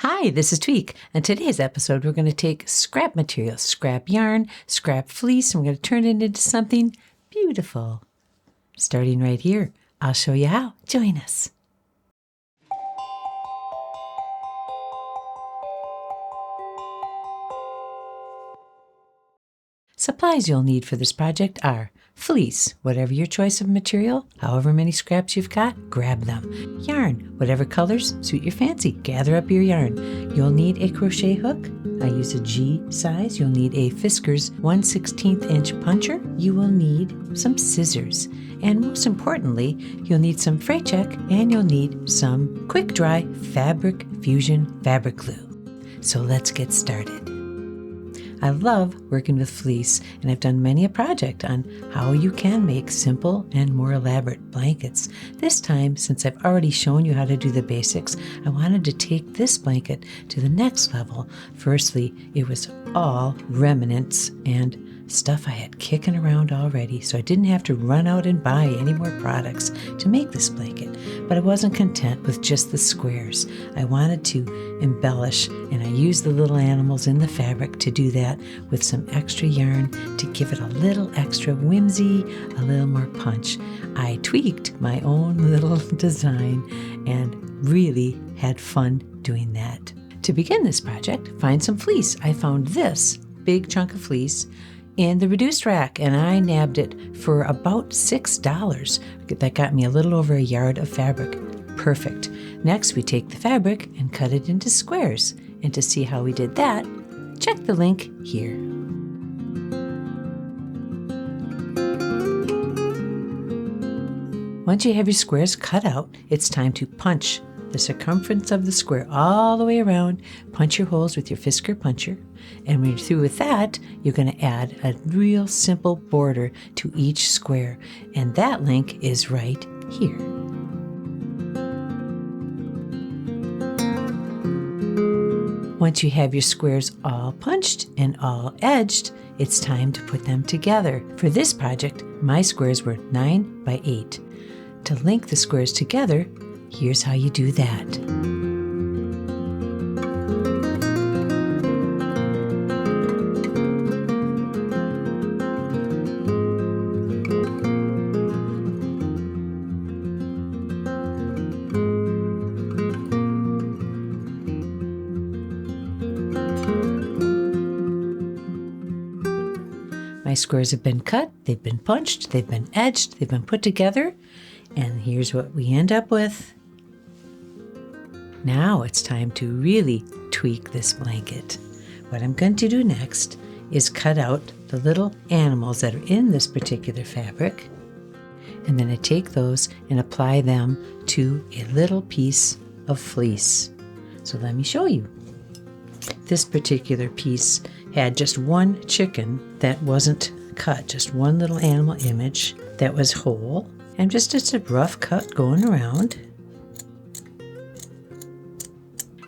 Hi, this is Tweek, and today's episode we're going to take scrap material, scrap yarn, scrap fleece, and we're going to turn it into something beautiful. Starting right here, I'll show you how. Join us. Supplies you'll need for this project are fleece, whatever your choice of material, however many scraps you've got, grab them. Yarn, whatever colors suit your fancy, gather up your yarn. You'll need a crochet hook. I use a G size. You'll need a Fiskars 1/16 inch puncher. You will need some scissors. And most importantly, you'll need some fray check and you'll need some quick dry fabric fusion fabric glue. So let's get started. I love working with fleece, and I've done many a project on how you can make simple and more elaborate blankets. This time, since I've already shown you how to do the basics, I wanted to take this blanket to the next level. Firstly, it was all remnants and stuff I had kicking around already, so I didn't have to run out and buy any more products to make this blanket. But I wasn't content with just the squares. I wanted to embellish, and I used the little animals in the fabric to do that with some extra yarn to give it a little extra whimsy, a little more punch. I tweaked my own little design and really had fun doing that. To begin this project, find some fleece. I found this big chunk of fleece in the reduced rack, and I nabbed it for about $6. That got me a little over a yard of fabric. Perfect. Next, we take the fabric and cut it into squares. And to see how we did that, check the link here. Once you have your squares cut out, it's time to punch the circumference of the square all the way around. Punch your holes with your Fiskars puncher. And when you're through with that, you're going to add a real simple border to each square. And that link is right here. Once you have your squares all punched and all edged, it's time to put them together. For this project, my squares were 9 by 8. To link the squares together, here's how you do that. My squares have been cut, they've been punched, they've been edged, they've been put together, and here's what we end up with. Now it's time to really tweak this blanket. What I'm going to do next is cut out the little animals that are in this particular fabric, and then I take those and apply them to a little piece of fleece. So let me show you. This particular piece had just one chicken that wasn't cut, just one little animal image that was whole, and just a rough cut going around.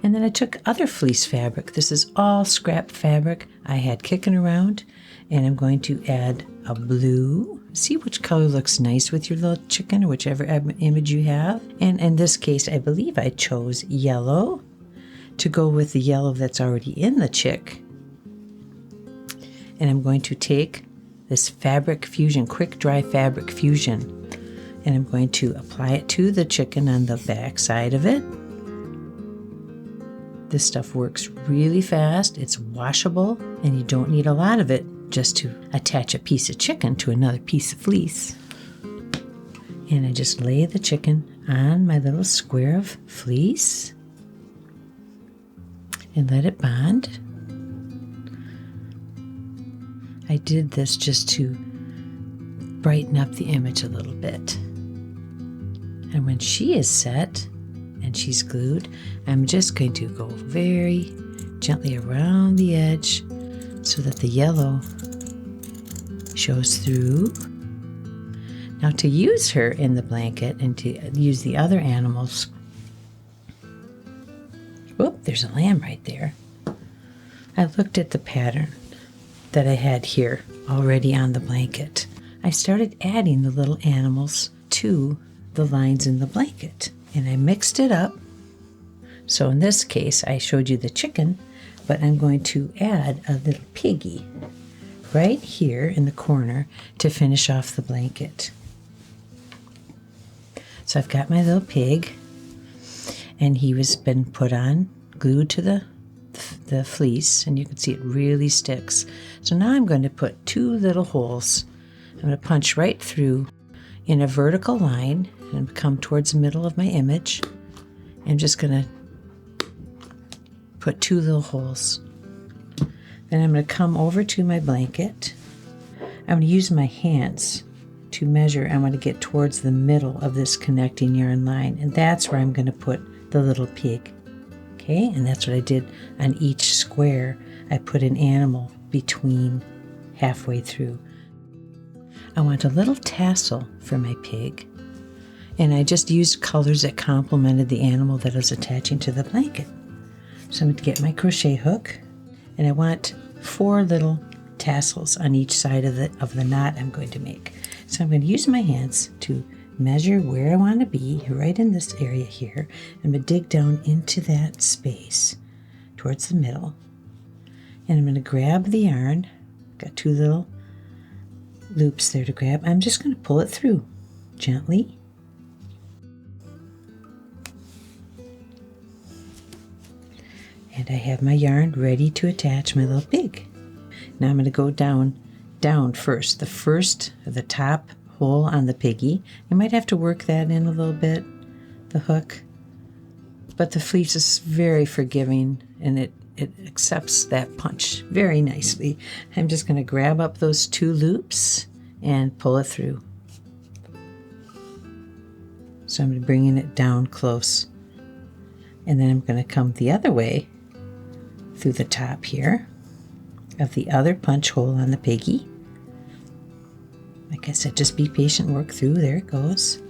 And then I took other fleece fabric. This is all scrap fabric I had kicking around, and I'm going to add a blue. See which color looks nice with your little chicken or whichever image you have. And in this case, I believe I chose yellow to go with the yellow that's already in the chick. And I'm going to take this fabric fusion, quick dry fabric fusion, and I'm going to apply it to the chicken on the back side of it. This stuff works really fast, it's washable, and you don't need a lot of it just to attach a piece of chicken to another piece of fleece. And I just lay the chicken on my little square of fleece and let it bond. I did this just to brighten up the image a little bit. And when she is set and she's glued, I'm just going to go very gently around the edge so that the yellow shows through. Now to use her in the blanket and to use the other animals, whoop, there's a lamb right there. I looked at the pattern that I had here already on the blanket. I started adding the little animals to the lines in the blanket, and I mixed it up So in this case, I showed you the chicken, but I'm going to add a little piggy right here in the corner to finish off the blanket. So I've got my little pig, and he was been put on, glued to the fleece, and you can see it really sticks. So now I'm going to put 2 little holes. I'm going to punch right through in a vertical line and come towards the middle of my image. I'm just going to put 2 little holes. Then I'm going to come over to my blanket. I'm going to use my hands to measure. I want to get towards the middle of this connecting yarn line, and that's where I'm going to put the little pig. Okay, and that's what I did on each square. I put an animal between halfway through. I want a little tassel for my pig, and I just used colors that complemented the animal that I was attaching to the blanket. So I'm going to get my crochet hook, and I want 4 little tassels on each side of the knot I'm going to make. So I'm going to use my hands to measure where I want to be, right in this area here. I'm going to dig down into that space towards the middle, and I'm going to grab the yarn. Got 2 little loops there to grab. I'm just going to pull it through gently. And I have my yarn ready to attach my little pig. Now I'm going to go down first. The first of the top hole on the piggy. You might have to work that in a little bit, the hook. But the fleece is very forgiving, and it accepts that punch very nicely. I'm just going to grab up those 2 loops and pull it through. So I'm bringing it down close. And then I'm going to come the other way through the top here of the other punch hole on the piggy. Like I said, just be patient, work through. There it goes.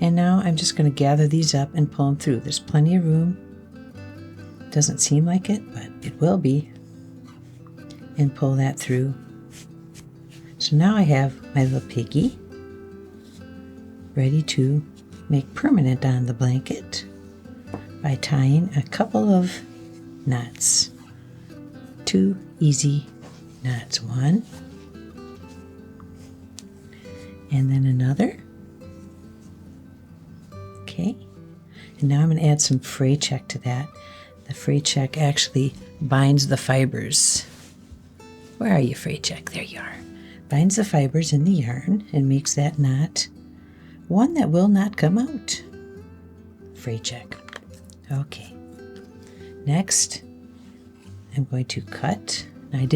And now I'm just going to gather these up and pull them through. There's plenty of room. Doesn't seem like it, but it will be. And pull that through. So now I have my little piggy ready to make permanent on the blanket by tying a couple of knots. 2 easy knots. 1. And then another. Okay. And now I'm going to add some fray check to that. The fray check actually binds the fibers. Where are you, fray check? There you are. Binds the fibers in the yarn and makes that knot one that will not come out. Fray check. Okay. Next, I'm going to cut. I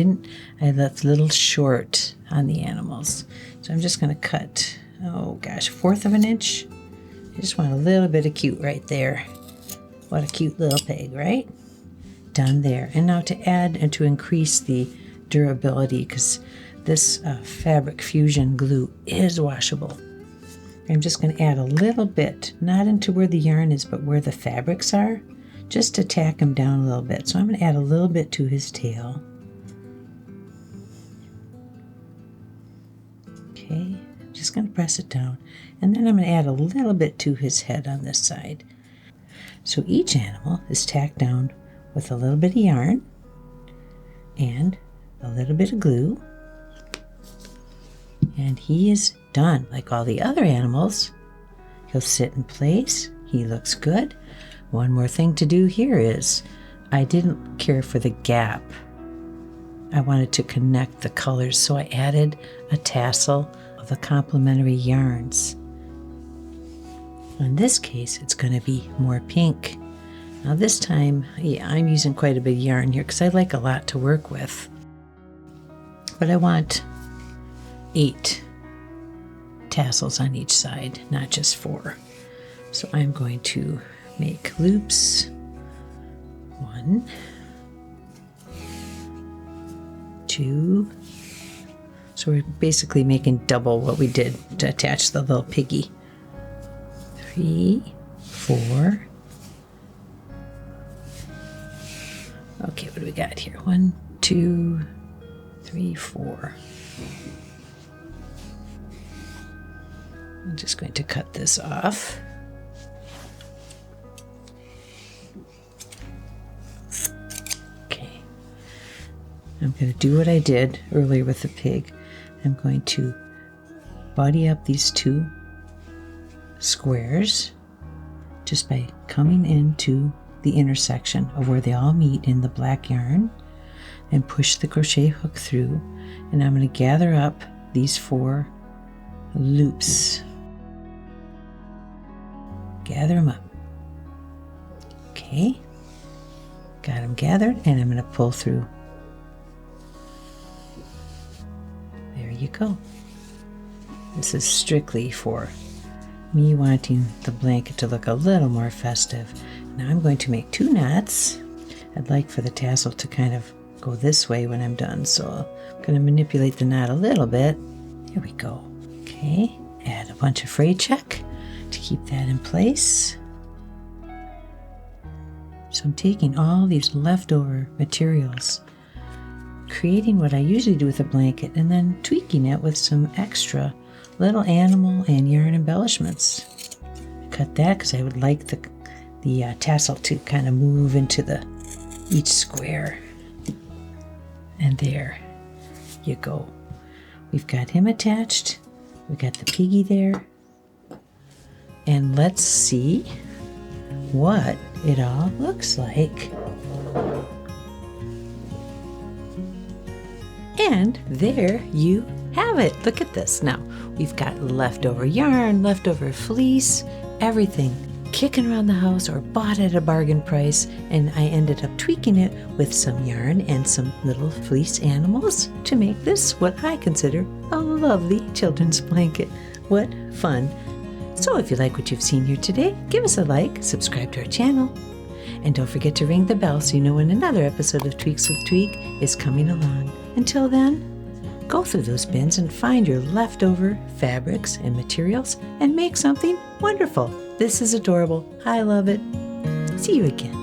left a little short on the animals. So I'm just going to cut, 1/4 of an inch. I just want a little bit of cute right there. What a cute little pig, right? Done there. And now to add and to increase the durability, because this fabric fusion glue is washable. I'm just going to add a little bit, not into where the yarn is, but where the fabrics are, just to tack him down a little bit. So I'm going to add a little bit to his tail. Okay, I'm just going to press it down. And then I'm going to add a little bit to his head on this side. So each animal is tacked down with a little bit of yarn and a little bit of glue. And he is done. Like all the other animals, he'll sit in place. He looks good. One more thing to do here is I didn't care for the gap. I wanted to connect the colors, so I added a tassel of the complementary yarns. In this case, it's going to be more pink. Now this time, I'm using quite a bit of yarn here because I like a lot to work with. But I want 8 tassels on each side, not just 4. So I'm going to make loops. 1, 2. So we're basically making double what we did to attach the little piggy. 3, 4. Okay, what do we got here? 1, 2, 3, 4. I'm just going to cut this off. I'm going to do what I did earlier with the pig. I'm going to buddy up these two squares just by coming into the intersection of where they all meet in the black yarn and push the crochet hook through, and I'm going to gather up these 4 loops. Gather them up. Okay, got them gathered, and I'm going to pull through. There you go. This is strictly for me wanting the blanket to look a little more festive. Now I'm going to make 2 knots. I'd like for the tassel to kind of go this way when I'm done, so I'm going to manipulate the knot a little bit. Here we go. Okay, add a bunch of fray check to keep that in place. So I'm taking all these leftover materials, creating what I usually do with a blanket, and then tweaking it with some extra little animal and yarn embellishments. I cut that because I would like the tassel to kind of move into each square. And there you go. We've got him attached. We got the piggy there. And let's see what it all looks like. And there you have it. Look at this. Now, we've got leftover yarn, leftover fleece, everything kicking around the house or bought at a bargain price, and I ended up tweaking it with some yarn and some little fleece animals to make this what I consider a lovely children's blanket. What fun. So if you like what you've seen here today, give us a like, subscribe to our channel, and don't forget to ring the bell so you know when another episode of Tweeks with Tweek is coming along. Until then, go through those bins and find your leftover fabrics and materials and make something wonderful. This is adorable. I love it. See you again.